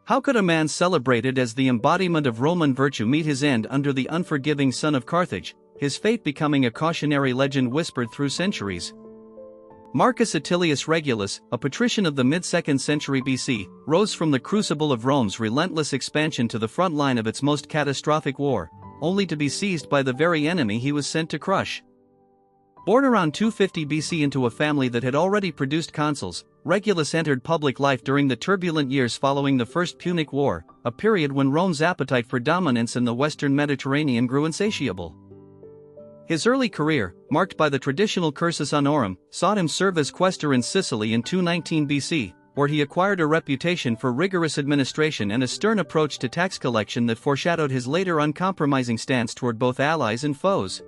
How could a man celebrated as the embodiment of Roman virtue meet his end under the unforgiving son of Carthage, his fate becoming a cautionary legend whispered through centuries? Marcus Regulus, a patrician of the mid-2nd century BC, rose from the crucible of Rome's relentless expansion to the front line of its most catastrophic war, only to be seized by the very enemy he was sent to crush. Born around 250 BC into a family that had already produced consuls, Regulus entered public life during the turbulent years following the First Punic War, a period when Rome's appetite for dominance in the western Mediterranean grew insatiable. His early career, marked by the traditional cursus honorum, saw him serve as quaestor in Sicily in 219 BC, where he acquired a reputation for rigorous administration and a stern approach to tax collection that foreshadowed his later uncompromising stance toward both allies and foes.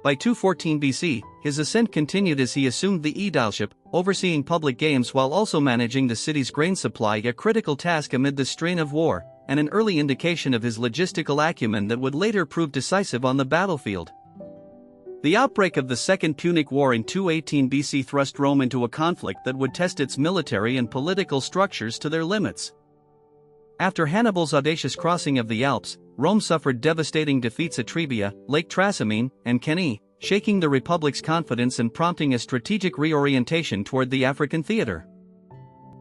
By 214 BC, his ascent continued as he assumed the aedileship, overseeing public games while also managing the city's grain supply, a critical task amid the strain of war, and an early indication of his logistical acumen that would later prove decisive on the battlefield. The outbreak of the Second Punic War in 218 BC thrust Rome into a conflict that would test its military and political structures to their limits. After Hannibal's audacious crossing of the Alps, Rome suffered devastating defeats at Trebia, Lake Trasimene, and Cannae, shaking the Republic's confidence and prompting a strategic reorientation toward the African theater.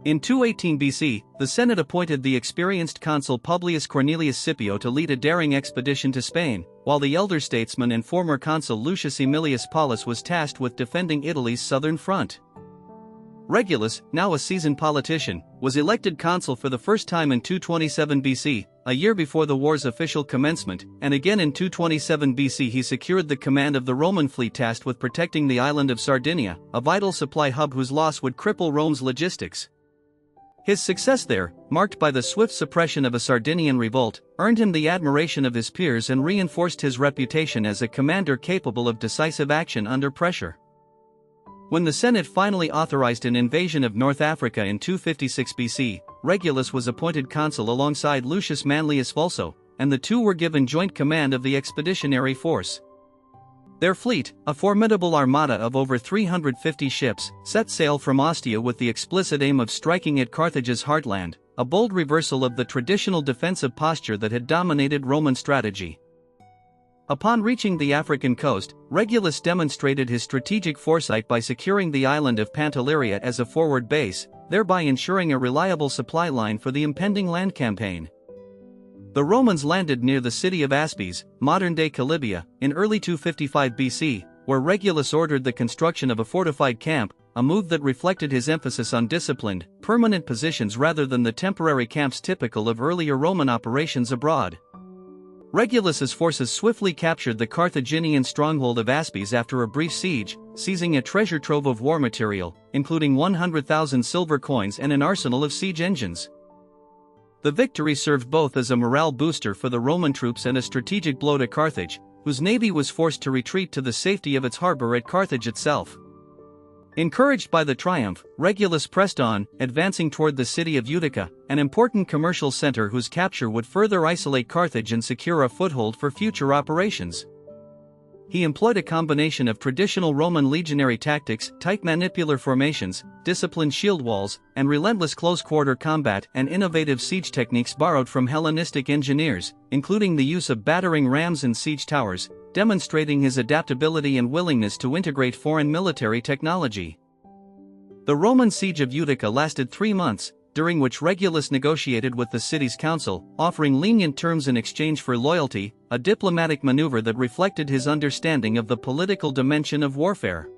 In 218 BC, the Senate appointed the experienced consul Publius Cornelius Scipio to lead a daring expedition to Spain, while the elder statesman and former consul Lucius Aemilius Paulus was tasked with defending Italy's southern front. Regulus, now a seasoned politician, was elected consul for the first time in 227 BC, a year before the war's official commencement, and again in 227 BC he secured the command of the Roman fleet tasked with protecting the island of Sardinia, a vital supply hub whose loss would cripple Rome's logistics. His success there, marked by the swift suppression of a Sardinian revolt, earned him the admiration of his peers and reinforced his reputation as a commander capable of decisive action under pressure. When the Senate finally authorized an invasion of North Africa in 256 BC, Regulus was appointed consul alongside Lucius Manlius Vulso, and the two were given joint command of the expeditionary force. Their fleet, a formidable armada of over 350 ships, set sail from Ostia with the explicit aim of striking at Carthage's heartland, a bold reversal of the traditional defensive posture that had dominated Roman strategy. Upon reaching the African coast, Regulus demonstrated his strategic foresight by securing the island of Pantelleria as a forward base, thereby ensuring a reliable supply line for the impending land campaign. The Romans landed near the city of Aspes, modern-day Calibia, in early 255 BC, where Regulus ordered the construction of a fortified camp, a move that reflected his emphasis on disciplined, permanent positions rather than the temporary camps typical of earlier Roman operations abroad. Regulus's forces swiftly captured the Carthaginian stronghold of Aspes after a brief siege, seizing a treasure trove of war material, including 100,000 silver coins and an arsenal of siege engines. The victory served both as a morale booster for the Roman troops and a strategic blow to Carthage, whose navy was forced to retreat to the safety of its harbor at Carthage itself. Encouraged by the triumph, Regulus pressed on, advancing toward the city of Utica, an important commercial center whose capture would further isolate Carthage and secure a foothold for future operations. He employed a combination of traditional Roman legionary tactics, tight manipular formations, disciplined shield walls, and relentless close-quarter combat and innovative siege techniques borrowed from Hellenistic engineers, including the use of battering rams and siege towers, demonstrating his adaptability and willingness to integrate foreign military technology. The Roman siege of Utica lasted 3 months, during which Regulus negotiated with the city's council, offering lenient terms in exchange for loyalty, a diplomatic maneuver that reflected his understanding of the political dimension of warfare.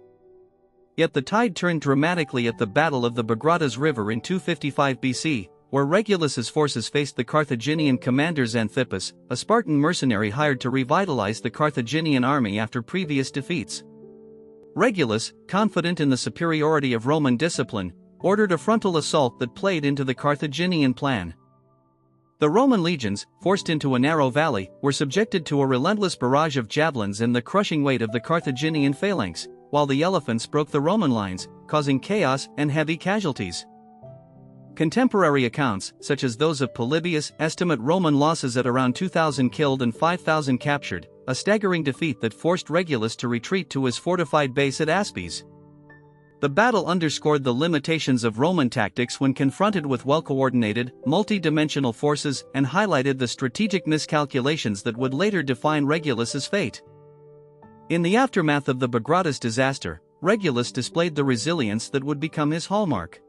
Yet the tide turned dramatically at the Battle of the Bagradas River in 255 BC, where Regulus's forces faced the Carthaginian commander Xanthippus, a Spartan mercenary hired to revitalize the Carthaginian army after previous defeats. Regulus, confident in the superiority of Roman discipline, ordered a frontal assault that played into the Carthaginian plan. The Roman legions, forced into a narrow valley, were subjected to a relentless barrage of javelins and the crushing weight of the Carthaginian phalanx, while the elephants broke the Roman lines, causing chaos and heavy casualties. Contemporary accounts, such as those of Polybius, estimate Roman losses at around 2,000 killed and 5,000 captured, a staggering defeat that forced Regulus to retreat to his fortified base at Aspes. The battle underscored the limitations of Roman tactics when confronted with well-coordinated, multi-dimensional forces and highlighted the strategic miscalculations that would later define Regulus's fate. In the aftermath of the Bagradas disaster, Regulus displayed the resilience that would become his hallmark.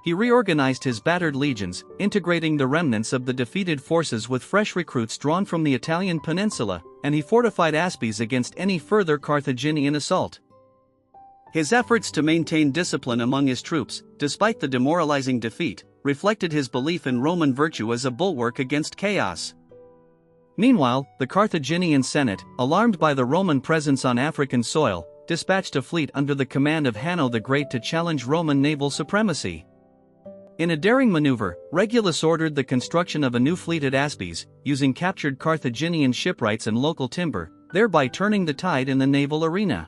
He reorganized his battered legions, integrating the remnants of the defeated forces with fresh recruits drawn from the Italian peninsula, and he fortified Aspis against any further Carthaginian assault. His efforts to maintain discipline among his troops, despite the demoralizing defeat, reflected his belief in Roman virtue as a bulwark against chaos. Meanwhile, the Carthaginian Senate, alarmed by the Roman presence on African soil, dispatched a fleet under the command of Hanno the Great to challenge Roman naval supremacy. In a daring maneuver, Regulus ordered the construction of a new fleet at Aspis, using captured Carthaginian shipwrights and local timber, thereby turning the tide in the naval arena.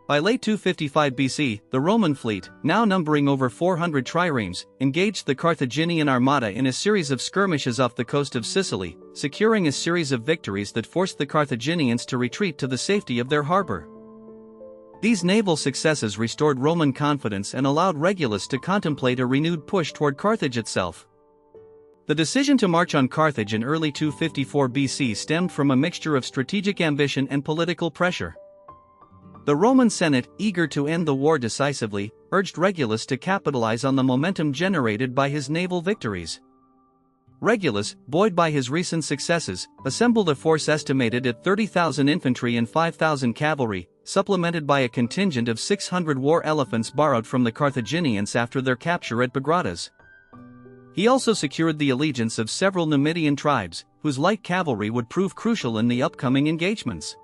By late 255 BC, the Roman fleet, now numbering over 400 triremes, engaged the Carthaginian armada in a series of skirmishes off the coast of Sicily, securing a series of victories that forced the Carthaginians to retreat to the safety of their harbor. These naval successes restored Roman confidence and allowed Regulus to contemplate a renewed push toward Carthage itself. The decision to march on Carthage in early 254 BC stemmed from a mixture of strategic ambition and political pressure. The Roman Senate, eager to end the war decisively, urged Regulus to capitalize on the momentum generated by his naval victories. Regulus, buoyed by his recent successes, assembled a force estimated at 30,000 infantry and 5,000 cavalry, supplemented by a contingent of 600 war elephants borrowed from the Carthaginians after their capture at Bagradas. He also secured the allegiance of several Numidian tribes, whose light cavalry would prove crucial in the upcoming engagements.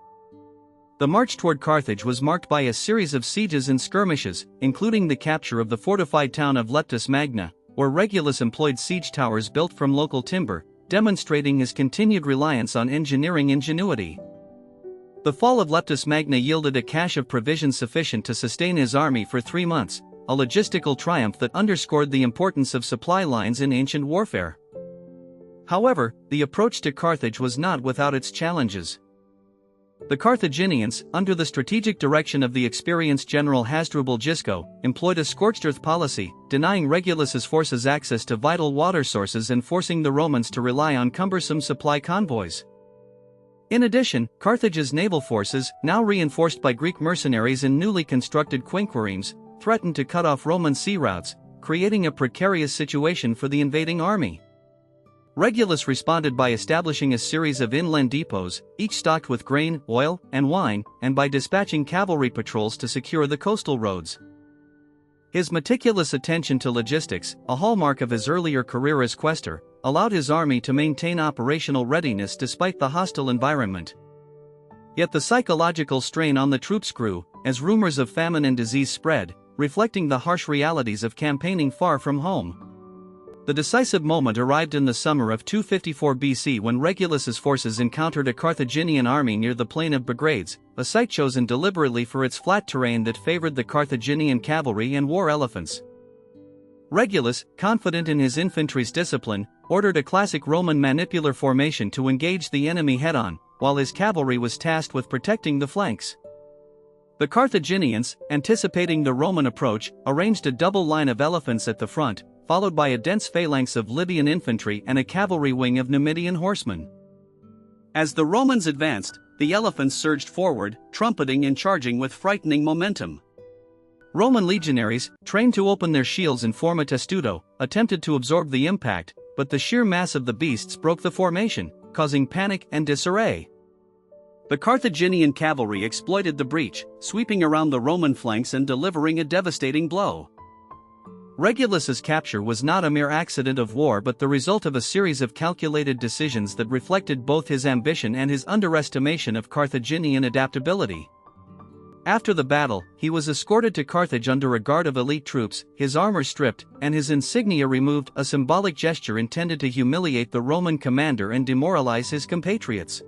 The march toward Carthage was marked by a series of sieges and skirmishes, including the capture of the fortified town of Leptis Magna, where Regulus employed siege towers built from local timber, demonstrating his continued reliance on engineering ingenuity. The fall of Leptis Magna yielded a cache of provisions sufficient to sustain his army for 3 months, a logistical triumph that underscored the importance of supply lines in ancient warfare. However, the approach to Carthage was not without its challenges. The Carthaginians, under the strategic direction of the experienced general Hasdrubal Gisco, employed a scorched earth policy, denying Regulus's forces access to vital water sources and forcing the Romans to rely on cumbersome supply convoys. In addition, Carthage's naval forces, now reinforced by Greek mercenaries and newly constructed quinquiremes, threatened to cut off Roman sea routes, creating a precarious situation for the invading army. Regulus responded by establishing a series of inland depots, each stocked with grain, oil, and wine, and by dispatching cavalry patrols to secure the coastal roads. His meticulous attention to logistics, a hallmark of his earlier career as quaestor, allowed his army to maintain operational readiness despite the hostile environment. Yet the psychological strain on the troops grew, as rumors of famine and disease spread, reflecting the harsh realities of campaigning far from home. The decisive moment arrived in the summer of 254 BC when Regulus's forces encountered a Carthaginian army near the plain of Bagrades, a site chosen deliberately for its flat terrain that favored the Carthaginian cavalry and war elephants. Regulus, confident in his infantry's discipline, ordered a classic Roman manipular formation to engage the enemy head-on, while his cavalry was tasked with protecting the flanks. The Carthaginians, anticipating the Roman approach, arranged a double line of elephants at the front, followed by a dense phalanx of Libyan infantry and a cavalry wing of Numidian horsemen. As the Romans advanced, the elephants surged forward, trumpeting and charging with frightening momentum. Roman legionaries, trained to open their shields and form a testudo, attempted to absorb the impact, but the sheer mass of the beasts broke the formation, causing panic and disarray. The Carthaginian cavalry exploited the breach, sweeping around the Roman flanks and delivering a devastating blow. Regulus's capture was not a mere accident of war but the result of a series of calculated decisions that reflected both his ambition and his underestimation of Carthaginian adaptability. After the battle, he was escorted to Carthage under a guard of elite troops, his armor stripped, and his insignia removed, a symbolic gesture intended to humiliate the Roman commander and demoralize his compatriots.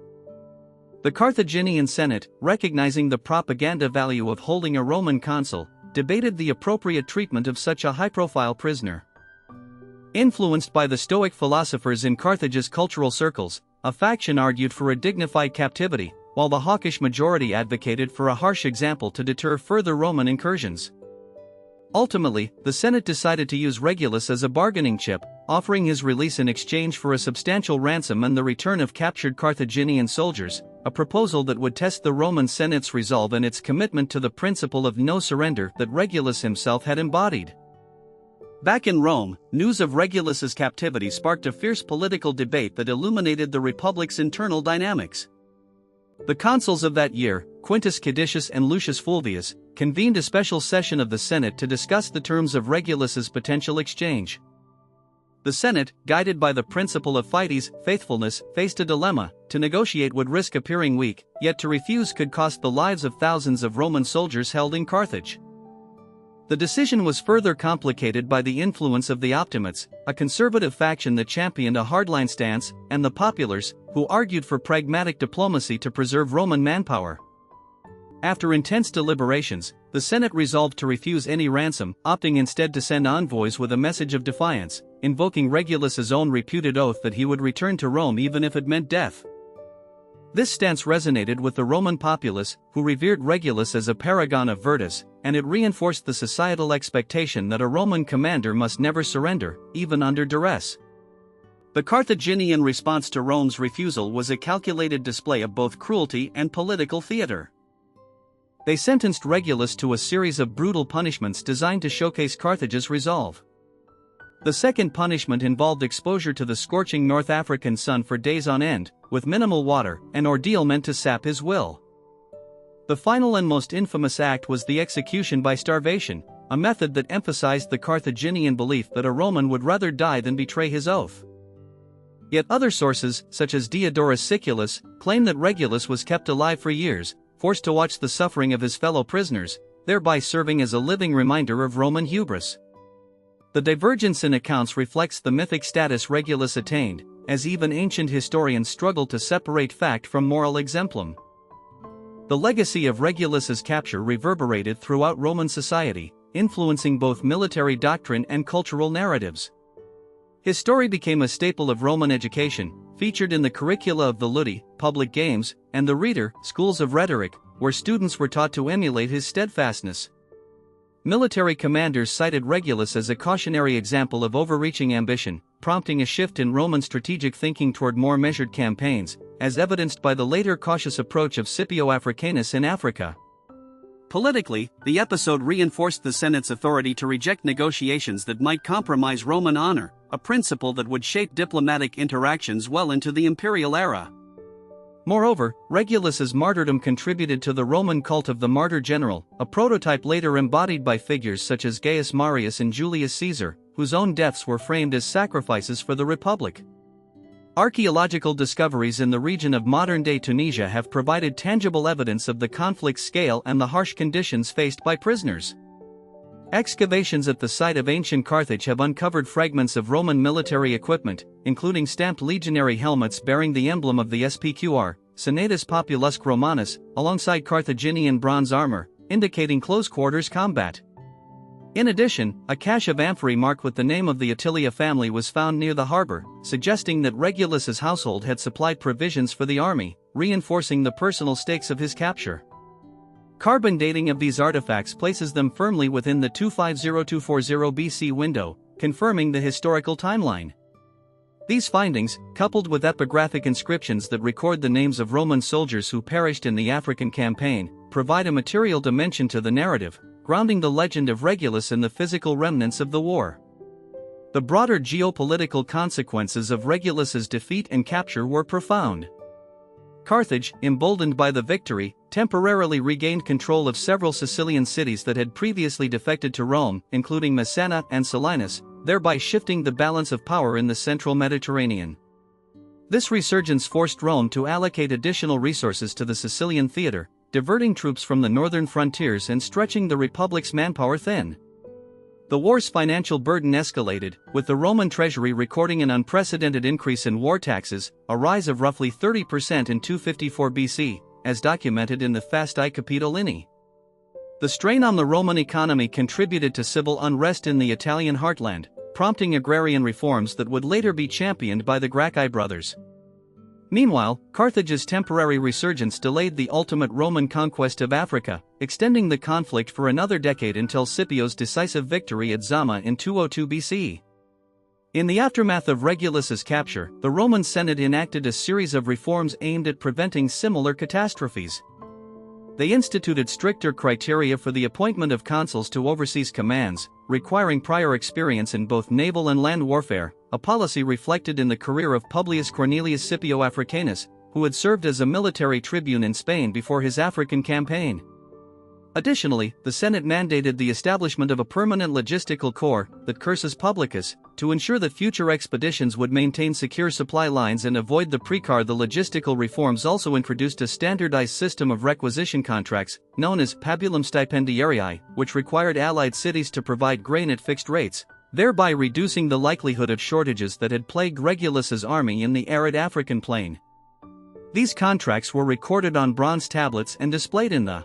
The Carthaginian Senate, recognizing the propaganda value of holding a Roman consul, debated the appropriate treatment of such a high-profile prisoner. Influenced by the Stoic philosophers in Carthage's cultural circles, a faction argued for a dignified captivity, while the hawkish majority advocated for a harsh example to deter further Roman incursions. Ultimately, the Senate decided to use Regulus as a bargaining chip, offering his release in exchange for a substantial ransom and the return of captured Carthaginian soldiers, a proposal that would test the Roman Senate's resolve and its commitment to the principle of no surrender that Regulus himself had embodied. Back in Rome, news of Regulus's captivity sparked a fierce political debate that illuminated the Republic's internal dynamics. The consuls of that year, Quintus Caedicius and Lucius Fulvius, convened a special session of the Senate to discuss the terms of Regulus's potential exchange. The Senate, guided by the principle of fides, faithfulness, faced a dilemma: to negotiate would risk appearing weak, yet to refuse could cost the lives of thousands of Roman soldiers held in Carthage. The decision was further complicated by the influence of the Optimates, a conservative faction that championed a hardline stance, and the Populars, who argued for pragmatic diplomacy to preserve Roman manpower. After intense deliberations, the Senate resolved to refuse any ransom, opting instead to send envoys with a message of defiance, invoking Regulus's own reputed oath that he would return to Rome even if it meant death. This stance resonated with the Roman populace, who revered Regulus as a paragon of virtus, and it reinforced the societal expectation that a Roman commander must never surrender, even under duress. The Carthaginian response to Rome's refusal was a calculated display of both cruelty and political theater. They sentenced Regulus to a series of brutal punishments designed to showcase Carthage's resolve. The second punishment involved exposure to the scorching North African sun for days on end, with minimal water, an ordeal meant to sap his will. The final and most infamous act was the execution by starvation, a method that emphasized the Carthaginian belief that a Roman would rather die than betray his oath. Yet other sources, such as Diodorus Siculus, claim that Regulus was kept alive for years, forced to watch the suffering of his fellow prisoners, thereby serving as a living reminder of Roman hubris. The divergence in accounts reflects the mythic status Regulus attained, as even ancient historians struggle to separate fact from moral exemplum. The legacy of Regulus's capture reverberated throughout Roman society, influencing both military doctrine and cultural narratives. His story became a staple of Roman education, featured in the curricula of the Ludi, public games, and the Rhetor, schools of rhetoric, where students were taught to emulate his steadfastness. Military commanders cited Regulus as a cautionary example of overreaching ambition, prompting a shift in Roman strategic thinking toward more measured campaigns, as evidenced by the later cautious approach of Scipio Africanus in Africa. Politically, the episode reinforced the Senate's authority to reject negotiations that might compromise Roman honor, a principle that would shape diplomatic interactions well into the imperial era. Moreover, Regulus's martyrdom contributed to the Roman cult of the martyr general, a prototype later embodied by figures such as Gaius Marius and Julius Caesar, whose own deaths were framed as sacrifices for the Republic. Archaeological discoveries in the region of modern-day Tunisia have provided tangible evidence of the conflict's scale and the harsh conditions faced by prisoners. Excavations at the site of ancient Carthage have uncovered fragments of Roman military equipment, including stamped legionary helmets bearing the emblem of the SPQR, Senatus Populusque Romanus, alongside Carthaginian bronze armor, indicating close-quarters combat. In addition, a cache of amphorae marked with the name of the Attilia family was found near the harbor, suggesting that Regulus's household had supplied provisions for the army, reinforcing the personal stakes of his capture. Carbon dating of these artifacts places them firmly within the 250–240 BC window, confirming the historical timeline. These findings, coupled with epigraphic inscriptions that record the names of Roman soldiers who perished in the African campaign, provide a material dimension to the narrative, grounding the legend of Regulus in the physical remnants of the war. The broader geopolitical consequences of Regulus's defeat and capture were profound. Carthage, emboldened by the victory, temporarily regained control of several Sicilian cities that had previously defected to Rome, including Messana and Selinus, thereby shifting the balance of power in the central Mediterranean. This resurgence forced Rome to allocate additional resources to the Sicilian theater, diverting troops from the northern frontiers and stretching the Republic's manpower thin. The war's financial burden escalated, with the Roman treasury recording an unprecedented increase in war taxes, a rise of roughly 30% in 254 BC, as documented in the Fasti Capitolini. The strain on the Roman economy contributed to civil unrest in the Italian heartland, prompting agrarian reforms that would later be championed by the Gracchi brothers. Meanwhile, Carthage's temporary resurgence delayed the ultimate Roman conquest of Africa, extending the conflict for another decade until Scipio's decisive victory at Zama in 202 BC. In the aftermath of Regulus's capture, the Roman Senate enacted a series of reforms aimed at preventing similar catastrophes. They instituted stricter criteria for the appointment of consuls to overseas commands, requiring prior experience in both naval and land warfare, a policy reflected in the career of Publius Cornelius Scipio Africanus, who had served as a military tribune in Spain before his African campaign. Additionally, the Senate mandated the establishment of a permanent logistical corps, the cursus publicus, to ensure that future expeditions would maintain secure supply lines and avoid the precar. The logistical reforms also introduced a standardized system of requisition contracts, known as pabulum stipendiarii, which required allied cities to provide grain at fixed rates, thereby reducing the likelihood of shortages that had plagued Regulus's army in the arid African plain. These contracts were recorded on bronze tablets and displayed in the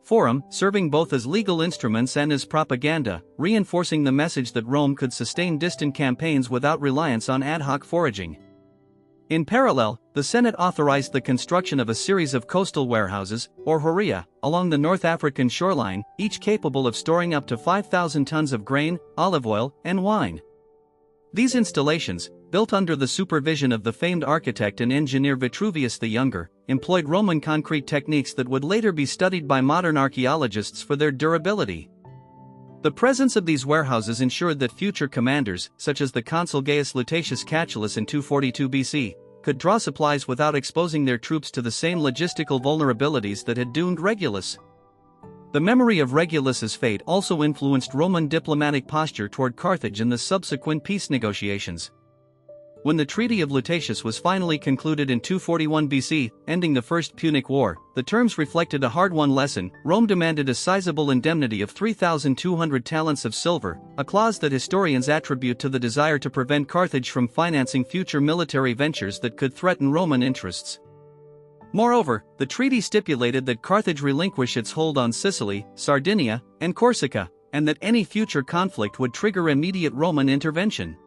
Forum, serving both as legal instruments and as propaganda, reinforcing the message that Rome could sustain distant campaigns without reliance on ad hoc foraging. In parallel, the Senate authorized the construction of a series of coastal warehouses, or horia, along the North African shoreline, each capable of storing up to 5,000 tons of grain, olive oil, and wine. These installations, built under the supervision of the famed architect and engineer Vitruvius the Younger, employed Roman concrete techniques that would later be studied by modern archaeologists for their durability. The presence of these warehouses ensured that future commanders, such as the consul Gaius Lutatius Catulus in 242 BC, could draw supplies without exposing their troops to the same logistical vulnerabilities that had doomed Regulus. The memory of Regulus's fate also influenced Roman diplomatic posture toward Carthage in the subsequent peace negotiations. When the Treaty of Lutatius was finally concluded in 241 BC, ending the First Punic War, the terms reflected a hard-won lesson. Rome demanded a sizable indemnity of 3,200 talents of silver, a clause that historians attribute to the desire to prevent Carthage from financing future military ventures that could threaten Roman interests. Moreover, the treaty stipulated that Carthage relinquish its hold on Sicily, Sardinia, and Corsica, and that any future conflict would trigger immediate Roman intervention.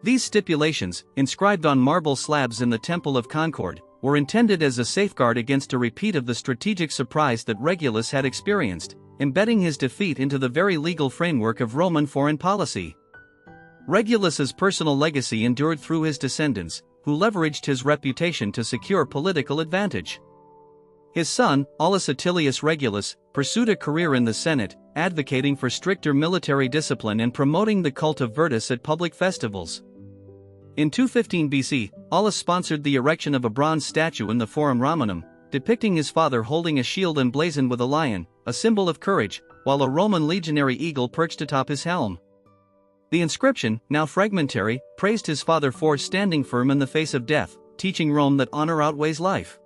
These stipulations, inscribed on marble slabs in the Temple of Concord, were intended as a safeguard against a repeat of the strategic surprise that Regulus had experienced, embedding his defeat into the very legal framework of Roman foreign policy. Regulus's personal legacy endured through his descendants, who leveraged his reputation to secure political advantage. His son, Aulus Atilius Regulus, pursued a career in the Senate, advocating for stricter military discipline and promoting the cult of Virtus at public festivals. In 215 BC, Aulus sponsored the erection of a bronze statue in the Forum Romanum, depicting his father holding a shield emblazoned with a lion, a symbol of courage, while a Roman legionary eagle perched atop his helm. The inscription, now fragmentary, praised his father for standing firm in the face of death, teaching Rome that honor outweighs life.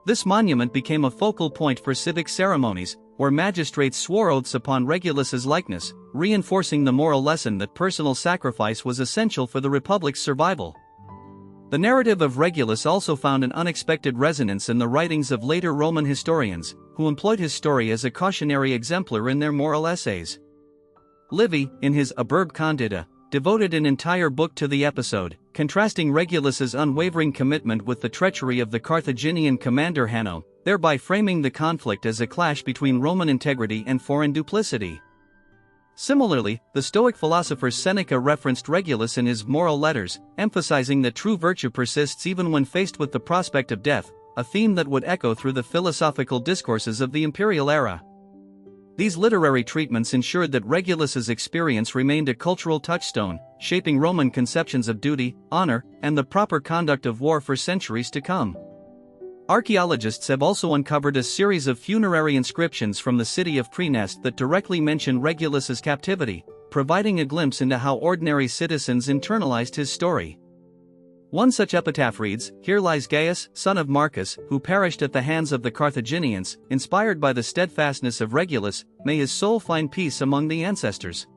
This monument became a focal point for civic ceremonies, where magistrates swore oaths upon Regulus's likeness, reinforcing the moral lesson that personal sacrifice was essential for the Republic's survival. The narrative of Regulus also found an unexpected resonance in the writings of later Roman historians, who employed his story as a cautionary exemplar in their moral essays. Livy, in his Aburb Condita, devoted an entire book to the episode, contrasting Regulus's unwavering commitment with the treachery of the Carthaginian commander Hanno, thereby framing the conflict as a clash between Roman integrity and foreign duplicity. Similarly, the Stoic philosopher Seneca referenced Regulus in his Moral Letters, emphasizing that true virtue persists even when faced with the prospect of death, a theme that would echo through the philosophical discourses of the imperial era. These literary treatments ensured that Regulus's experience remained a cultural touchstone, shaping Roman conceptions of duty, honor, and the proper conduct of war for centuries to come. Archaeologists have also uncovered a series of funerary inscriptions from the city of Praeneste that directly mention Regulus's captivity, providing a glimpse into how ordinary citizens internalized his story. One such epitaph reads, "Here lies Gaius, son of Marcus, who perished at the hands of the Carthaginians, inspired by the steadfastness of Regulus, may his soul find peace among the ancestors."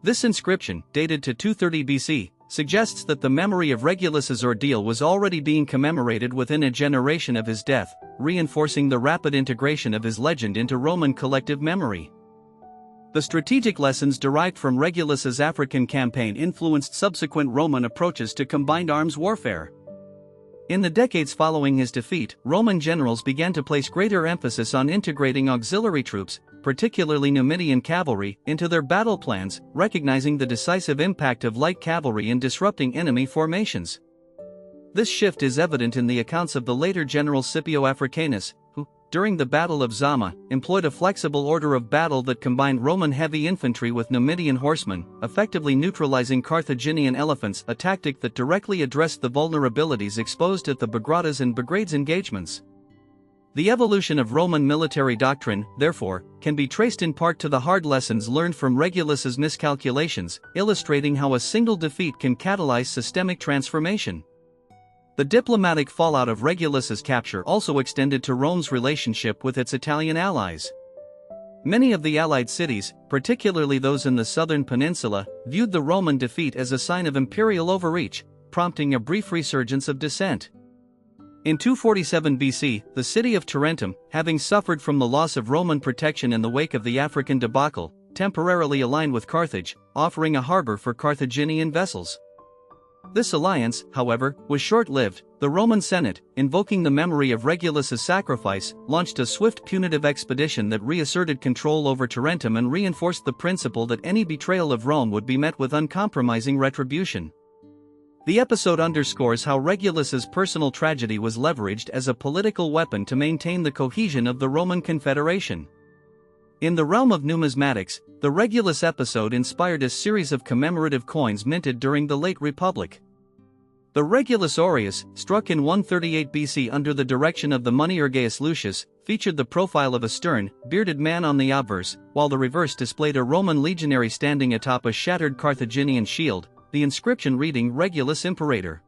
This inscription, dated to 230 BC, suggests that the memory of Regulus's ordeal was already being commemorated within a generation of his death, reinforcing the rapid integration of his legend into Roman collective memory. The strategic lessons derived from Regulus's African campaign influenced subsequent Roman approaches to combined arms warfare. In the decades following his defeat, Roman generals began to place greater emphasis on integrating auxiliary troops, particularly Numidian cavalry, into their battle plans, recognizing the decisive impact of light cavalry in disrupting enemy formations. This shift is evident in the accounts of the later general Scipio Africanus, who, during the Battle of Zama, employed a flexible order of battle that combined Roman heavy infantry with Numidian horsemen, effectively neutralizing Carthaginian elephants, a tactic that directly addressed the vulnerabilities exposed at the Bagradas and Bagrades engagements. The evolution of Roman military doctrine, therefore, can be traced in part to the hard lessons learned from Regulus's miscalculations, illustrating how a single defeat can catalyze systemic transformation. The diplomatic fallout of Regulus's capture also extended to Rome's relationship with its Italian allies. Many of the allied cities, particularly those in the southern peninsula, viewed the Roman defeat as a sign of imperial overreach, prompting a brief resurgence of dissent. In 247 BC, the city of Tarentum, having suffered from the loss of Roman protection in the wake of the African debacle, temporarily aligned with Carthage, offering a harbor for Carthaginian vessels. This alliance, however, was short-lived. The Roman Senate, invoking the memory of Regulus's sacrifice, launched a swift punitive expedition that reasserted control over Tarentum and reinforced the principle that any betrayal of Rome would be met with uncompromising retribution. The episode underscores how Regulus's personal tragedy was leveraged as a political weapon to maintain the cohesion of the Roman Confederation. In the realm of numismatics, the Regulus episode inspired a series of commemorative coins minted during the late Republic. The Regulus aureus, struck in 138 BC under the direction of the moneyer Gaius Lucius, featured the profile of a stern, bearded man on the obverse, while the reverse displayed a Roman legionary standing atop a shattered Carthaginian shield, the inscription reading Regulus Imperator.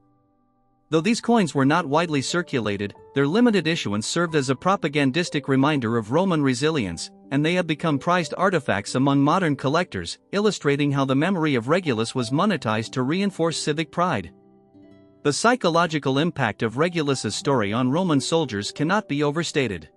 Though these coins were not widely circulated, their limited issuance served as a propagandistic reminder of Roman resilience, and they have become prized artifacts among modern collectors, illustrating how the memory of Regulus was monetized to reinforce civic pride. The psychological impact of Regulus's story on Roman soldiers cannot be overstated.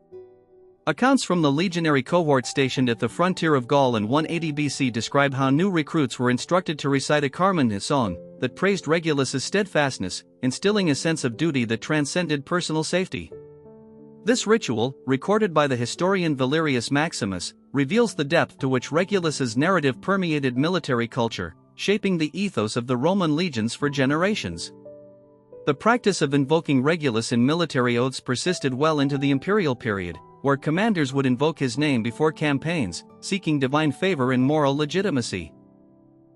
Accounts from the legionary cohort stationed at the frontier of Gaul in 180 BC describe how new recruits were instructed to recite a Carmen song that praised Regulus's steadfastness, instilling a sense of duty that transcended personal safety. This ritual, recorded by the historian Valerius Maximus, reveals the depth to which Regulus's narrative permeated military culture, shaping the ethos of the Roman legions for generations. The practice of invoking Regulus in military oaths persisted well into the imperial period, where commanders would invoke his name before campaigns, seeking divine favor and moral legitimacy.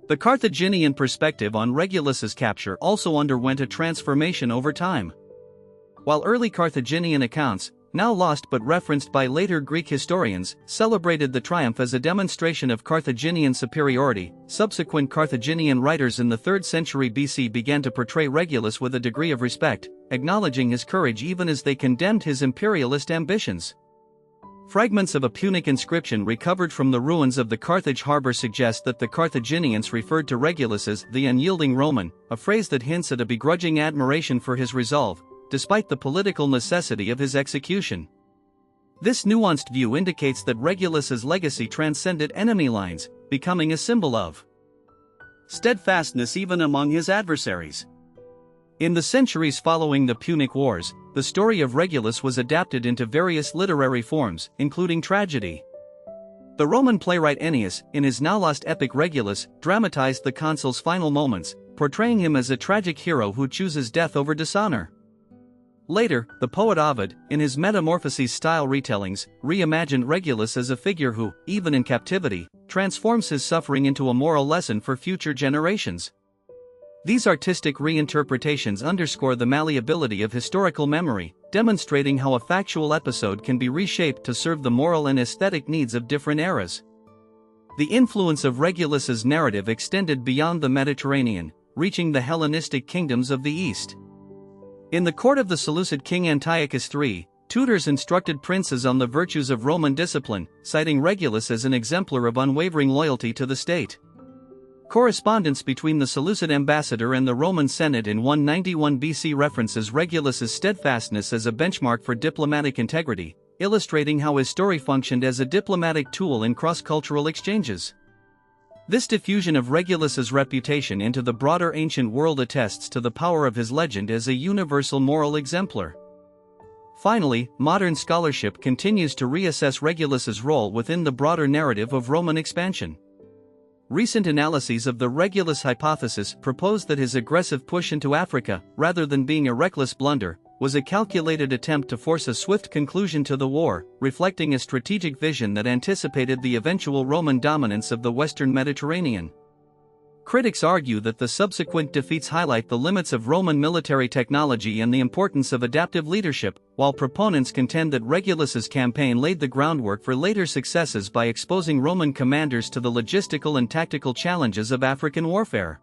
The Carthaginian perspective on Regulus's capture also underwent a transformation over time. While early Carthaginian accounts, now lost but referenced by later Greek historians, celebrated the triumph as a demonstration of Carthaginian superiority, subsequent Carthaginian writers in the 3rd century BC began to portray Regulus with a degree of respect, acknowledging his courage even as they condemned his imperialist ambitions. Fragments of a Punic inscription recovered from the ruins of the Carthage harbor suggest that the Carthaginians referred to Regulus as the unyielding Roman, a phrase that hints at a begrudging admiration for his resolve, despite the political necessity of his execution. This nuanced view indicates that Regulus's legacy transcended enemy lines, becoming a symbol of steadfastness even among his adversaries. In the centuries following the Punic Wars, the story of Regulus was adapted into various literary forms, including tragedy. The Roman playwright Ennius, in his now-lost epic Regulus, dramatized the consul's final moments, portraying him as a tragic hero who chooses death over dishonor. Later, the poet Ovid, in his Metamorphoses-style retellings, reimagined Regulus as a figure who, even in captivity, transforms his suffering into a moral lesson for future generations. These artistic reinterpretations underscore the malleability of historical memory, demonstrating how a factual episode can be reshaped to serve the moral and aesthetic needs of different eras. The influence of Regulus's narrative extended beyond the Mediterranean, reaching the Hellenistic kingdoms of the East. In the court of the Seleucid king Antiochus III, tutors instructed princes on the virtues of Roman discipline, citing Regulus as an exemplar of unwavering loyalty to the state. Correspondence between the Seleucid ambassador and the Roman Senate in 191 BC references Regulus's steadfastness as a benchmark for diplomatic integrity, illustrating how his story functioned as a diplomatic tool in cross-cultural exchanges. This diffusion of Regulus's reputation into the broader ancient world attests to the power of his legend as a universal moral exemplar. Finally, modern scholarship continues to reassess Regulus's role within the broader narrative of Roman expansion. Recent analyses of the Regulus hypothesis propose that his aggressive push into Africa, rather than being a reckless blunder, was a calculated attempt to force a swift conclusion to the war, reflecting a strategic vision that anticipated the eventual Roman dominance of the Western Mediterranean. Critics argue that the subsequent defeats highlight the limits of Roman military technology and the importance of adaptive leadership, while proponents contend that Regulus's campaign laid the groundwork for later successes by exposing Roman commanders to the logistical and tactical challenges of African warfare.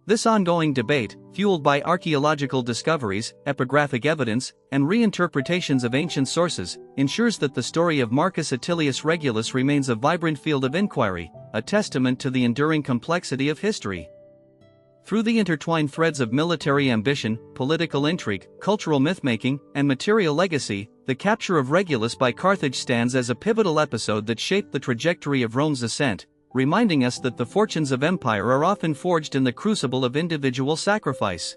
This ongoing debate, fueled by archaeological discoveries, epigraphic evidence, and reinterpretations of ancient sources, ensures that the story of Marcus Atilius Regulus remains a vibrant field of inquiry, a testament to the enduring complexity of history. Through the intertwined threads of military ambition, political intrigue, cultural mythmaking, and material legacy, the capture of Regulus by Carthage stands as a pivotal episode that shaped the trajectory of Rome's ascent, reminding us that the fortunes of empire are often forged in the crucible of individual sacrifice.